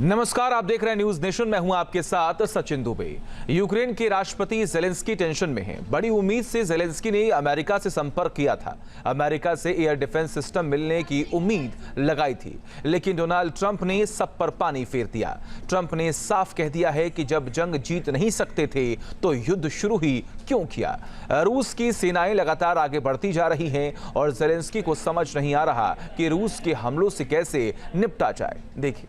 नमस्कार, आप देख रहे हैं न्यूज नेशन। मैं हूं आपके साथ सचिन दुबे। यूक्रेन के राष्ट्रपति जेलेंस्की टेंशन में हैं। बड़ी उम्मीद से जेलेंस्की ने अमेरिका से संपर्क किया था। अमेरिका से एयर डिफेंस सिस्टम मिलने की उम्मीद लगाई थी, लेकिन डोनाल्ड ट्रंप ने सब पर पानी फेर दिया। ट्रंप ने साफ कह दिया है कि जब जंग जीत नहीं सकते थे तो युद्ध शुरू ही क्यों किया। रूस की सेनाएं लगातार आगे बढ़ती जा रही हैं और जेलेंस्की को समझ नहीं आ रहा कि रूस के हमलों से कैसे निपटा जाए। देखिए।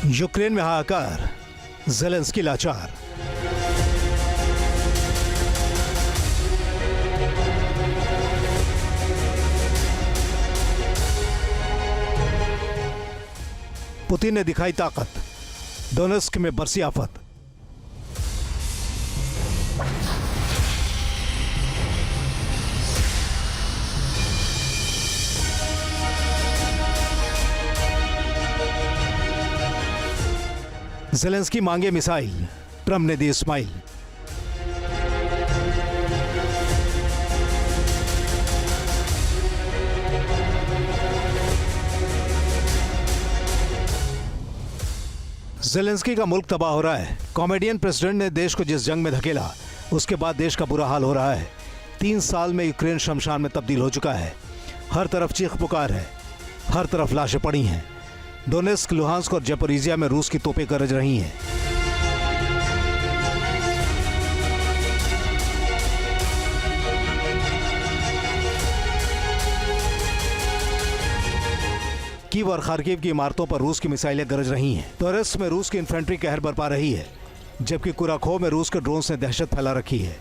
यूक्रेन में हाहाकार, जेलेंस्की लाचार। पुतिन ने दिखाई ताकत, डोनेस्क में बरसी आफत। जेलेंस्की मांगे मिसाइल, ट्रंप ने दी स्माइल। जेलेंस्की का मुल्क तबाह हो रहा है। कॉमेडियन प्रेसिडेंट ने देश को जिस जंग में धकेला, उसके बाद देश का बुरा हाल हो रहा है। 3 साल में यूक्रेन शमशान में तब्दील हो चुका है। हर तरफ चीख पुकार है, हर तरफ लाशें पड़ी हैं। डोनेस्क, लुहांस्क और ज़ैपोरिज़िया में रूस की तोपें गरज रही हैं। कीव और खार्किव की इमारतों पर रूस की मिसाइलें गरज रही हैं। टोरेस्क में रूस की इन्फेंट्री कहर बरपा रही है, जबकि कुराखोव में रूस के ड्रोन्स ने दहशत फैला रखी है।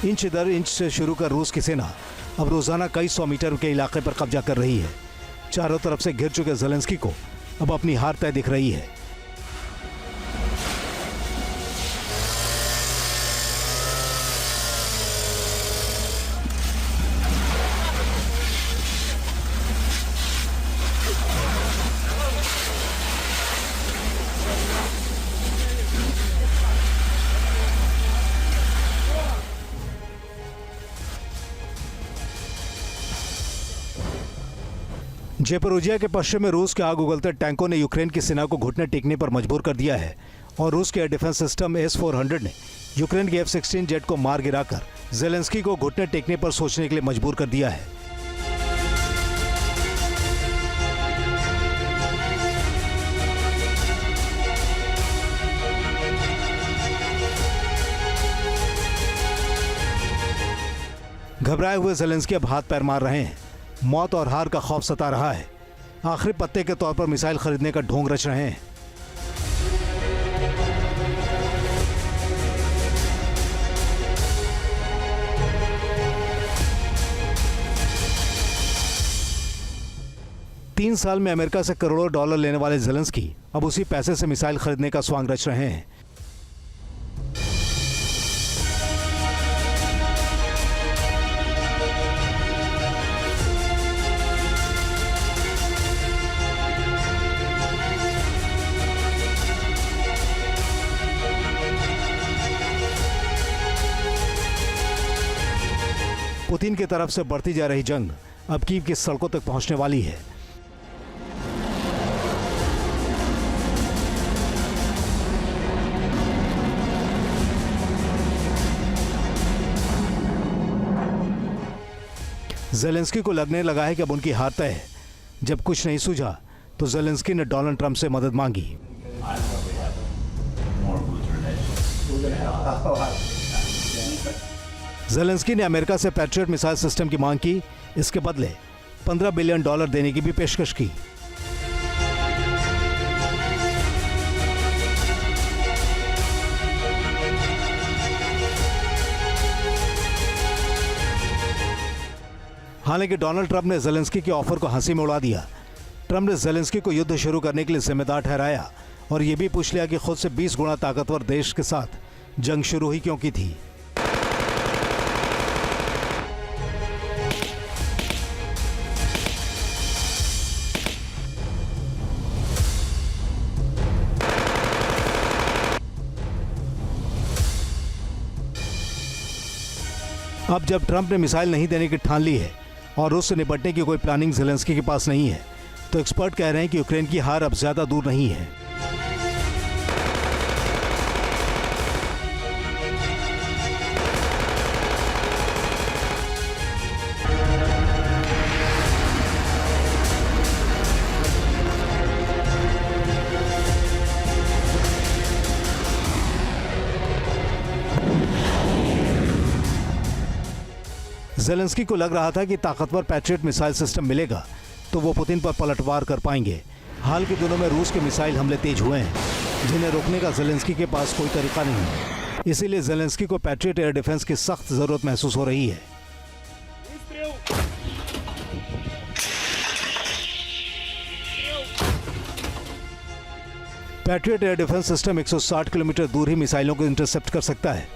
इंच दर इंच से शुरू कर रूस की सेना अब रोजाना कई 100 मीटर के इलाके पर कब्जा कर रही है। चारों तरफ से घिर चुके जेलेंस्की को अब अपनी हार तय दिख रही है। ज़ैपोरिज़िया के पश्चिम में रूस के आग उगलते टैंकों ने यूक्रेन की सेना को घुटने टेकने पर मजबूर कर दिया है और रूस के एयर डिफेंस सिस्टम S-400 ने यूक्रेन के F-16 जेट को मार गिराकर जेलेंस्की को घुटने टेकने पर सोचने के लिए मजबूर कर दिया है। घबराए हुए जेलेंस्की अब हाथ पैर मार रहे हैं। मौत और हार का खौफ सता रहा है। आखिरी पत्ते के तौर पर मिसाइल खरीदने का ढोंग रच रहे हैं। तीन साल में अमेरिका से करोड़ों डॉलर लेने वाले जेलेंस्की अब उसी पैसे से मिसाइल खरीदने का स्वांग रच रहे हैं। पुतिन की तरफ से बढ़ती जा रही जंग अब कीव की सड़कों तक पहुंचने वाली है। जेलेंस्की को लगने लगा है कि अब उनकी हार तय है। जब कुछ नहीं सूझा तो जेलेंस्की ने डोनाल्ड ट्रंप से मदद मांगी। जेलेंस्की ने अमेरिका से पैट्रियट मिसाइल सिस्टम की मांग की। इसके बदले $15 बिलियन देने की भी पेशकश की। हालांकि डोनाल्ड ट्रंप ने ज़ेलेंस्की के ऑफर को हंसी में उड़ा दिया। ट्रंप ने ज़ेलेंस्की को युद्ध शुरू करने के लिए जिम्मेदार ठहराया और यह भी पूछ लिया कि खुद से 20 गुना ताकतवर देश के साथ जंग शुरू ही क्यों की थी। अब जब ट्रंप ने मिसाइल नहीं देने की ठान ली है और रूस से निपटने की कोई प्लानिंग ज़ेलेंस्की के पास नहीं है, तो एक्सपर्ट कह रहे हैं कि यूक्रेन की हार अब ज्यादा दूर नहीं है। ज़ेलेंस्की को लग रहा था कि ताकतवर पैट्रियट मिसाइल सिस्टम मिलेगा तो वो पुतिन पर पलटवार कर पाएंगे। हाल के दिनों में रूस के मिसाइल हमले तेज हुए हैं, जिन्हें रोकने का ज़ेलेंस्की के पास कोई तरीका नहीं है। इसीलिए ज़ेलेंस्की को पैट्रियट एयर डिफेंस की सख्त जरूरत महसूस हो रही है। Patriot air defence system 160 kilometre दूर ही मिसाइलों को इंटरसेप्ट कर सकता है।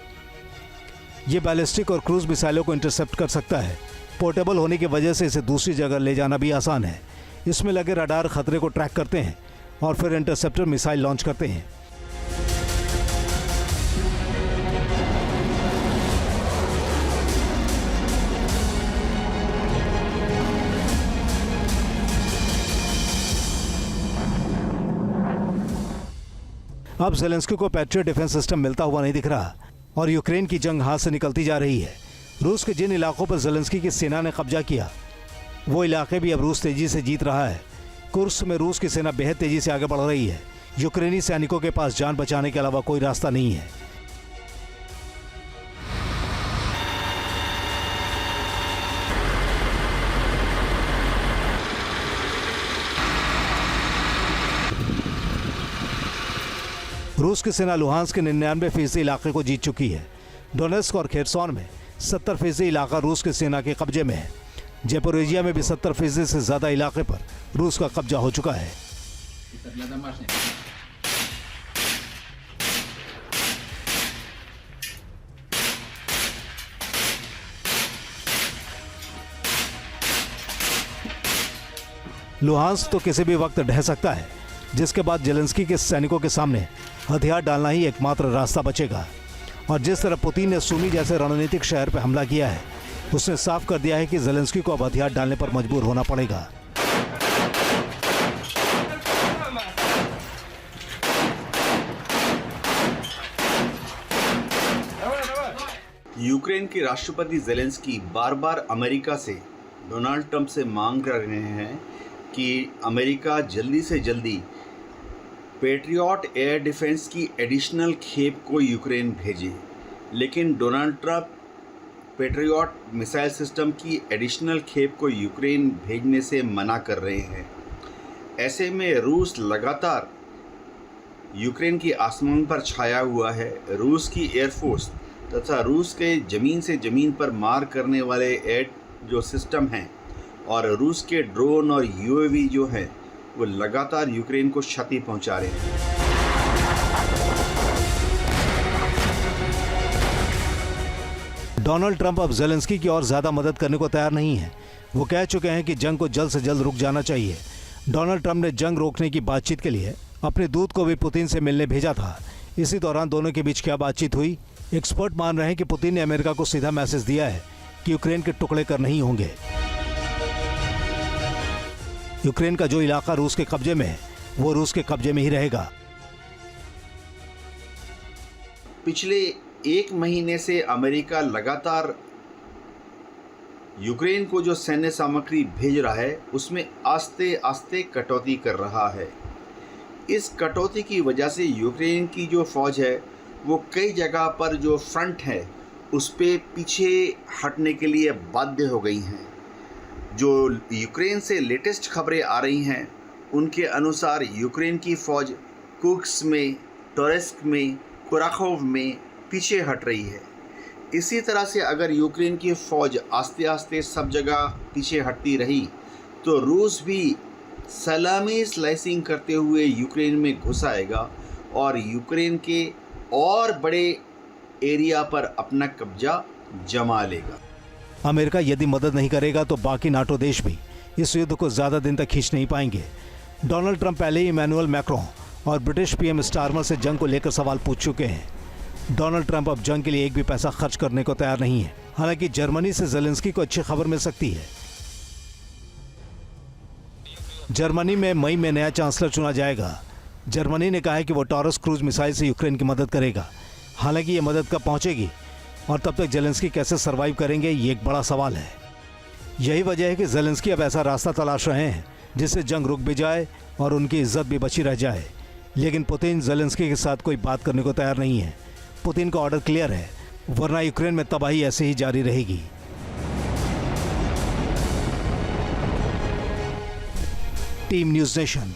ये बैलिस्टिक और क्रूज मिसाइलों को इंटरसेप्ट कर सकता है। पोर्टेबल होने की वजह से इसे दूसरी जगह ले जाना भी आसान है। इसमें लगे रडार खतरे को ट्रैक करते हैं और फिर इंटरसेप्टर मिसाइल लॉन्च करते हैं। अब ज़ेलेंस्की को पैट्रियट डिफेंस सिस्टम मिलता हुआ नहीं दिख रहा और यूक्रेन की जंग हाथ से निकलती जा रही है। रूस के जिन इलाकों पर ज़ेलेंस्की की सेना ने कब्जा किया, वो इलाके भी अब रूस तेजी से जीत रहा है। कुर्स्क में रूस की सेना बेहद तेजी से आगे बढ़ रही है। यूक्रेनी सैनिकों के पास जान बचाने के अलावा कोई रास्ता नहीं है। रूस की सेना लुहांस्क के 99% इलाके को जीत चुकी है। डोनेट्स्क और खेरसोन में 70% इलाका रूस की सेना के कब्जे में है। ज़ेपोरिजिया में भी 70% से ज्यादा इलाके पर रूस का कब्जा हो चुका है। लुहांस्क तो किसी भी वक्त ढह सकता है, जिसके बाद ज़ेलेंस्की के सैनिकों के सामने हथियार डालना ही एकमात्र रास्ता बचेगा। और जिस तरह पुतिन ने सूमी जैसे रणनीतिक शहर पर हमला किया है, उसने साफ कर दिया है कि ज़ेलेंस्की को अब हथियार डालने पर मजबूर होना पड़ेगा। यूक्रेन के राष्ट्रपति ज़ेलेंस्की बार बार अमेरिका से, डोनाल्ड ट्रंप से मांग कर रहे हैं कि अमेरिका जल्दी से जल्दी पेट्रियट एयर डिफेंस की एडिशनल खेप को यूक्रेन भेजे। लेकिन Donald Trump patriot missile system की एडिशनल खेप को यूक्रेन भेजने से मना कर रहे हैं। ऐसे में रूस लगातार यूक्रेन की आसमान पर छाया हुआ है। रूस की एयरफोर्स तथा रूस के ज़मीन से ज़मीन पर मार करने वाले एयर जो सिस्टम हैं और रूस के ड्रोन और यूएवी जो हैं, वो लगातार यूक्रेन को क्षति पहुंचा रहे हैं। डोनाल्ड ट्रंप अब ज़ेलेंस्की की और ज्यादा मदद करने को तैयार नहीं है। वो कह चुके हैं कि जंग को जल्द से जल्द रुक जाना चाहिए। डोनाल्ड ट्रंप ने जंग रोकने की बातचीत के लिए अपने दूत को भी पुतिन से मिलने भेजा था। इसी दौरान दोनों के बीच क्या बातचीत हुई? एक्सपर्ट मान रहे हैं कि पुतिन ने अमेरिका को सीधा मैसेज दिया है कि यूक्रेन के टुकड़े कर नहीं होंगे। यूक्रेन का जो इलाका रूस के कब्जे में है, वो रूस के कब्जे में ही रहेगा। पिछले 1 महीने से अमेरिका लगातार यूक्रेन को जो सैन्य सामग्री भेज रहा है, उसमें आस्ते आस्ते कटौती कर रहा है। इस कटौती की वजह से यूक्रेन की जो फौज है, वो कई जगह पर जो फ्रंट है उस पे पीछे हटने के लिए बाध्य हो गई हैं। जो यूक्रेन से लेटेस्ट खबरें आ रही हैं, उनके अनुसार यूक्रेन की फ़ौज कुर्स्क में, टोरेस्क में, कुराखोव में पीछे हट रही है। इसी तरह से अगर यूक्रेन की फ़ौज आस्ते आस्ते सब जगह पीछे हटती रही तो रूस भी सलामी स्लाइसिंग करते हुए यूक्रेन में घुस आएगा और यूक्रेन के और बड़े एरिया पर अपना कब्जा जमा लेगा। अमेरिका यदि मदद नहीं करेगा तो बाकी नाटो देश भी इस युद्ध को ज्यादा दिन तक खींच नहीं पाएंगे। डोनाल्ड ट्रंप पहले ही इमैनुअल मैक्रोन और ब्रिटिश पीएम स्टारमर से जंग को लेकर सवाल पूछ चुके हैं। डोनाल्ड ट्रंप अब जंग के लिए एक भी पैसा खर्च करने को तैयार नहीं है। हालांकि जर्मनी से ज़ेलेंस्की को अच्छी खबर मिल सकती है। जर्मनी में मई में नया चांसलर चुना जाएगा। जर्मनी ने कहा है कि वो टॉरस क्रूज मिसाइल से यूक्रेन की मदद करेगा। हालांकि ये मदद कब पहुंचेगी और तब तक ज़ेलेंस्की कैसे सरवाइव करेंगे, ये एक बड़ा सवाल है। यही वजह है कि ज़ेलेंस्की अब ऐसा रास्ता तलाश रहे हैं जिससे जंग रुक भी जाए और उनकी इज्जत भी बची रह जाए। लेकिन पुतिन ज़ेलेंस्की के साथ कोई बात करने को तैयार नहीं है। पुतिन का ऑर्डर क्लियर है, वरना यूक्रेन में तबाही ऐसे ही जारी रहेगी। Team news nation.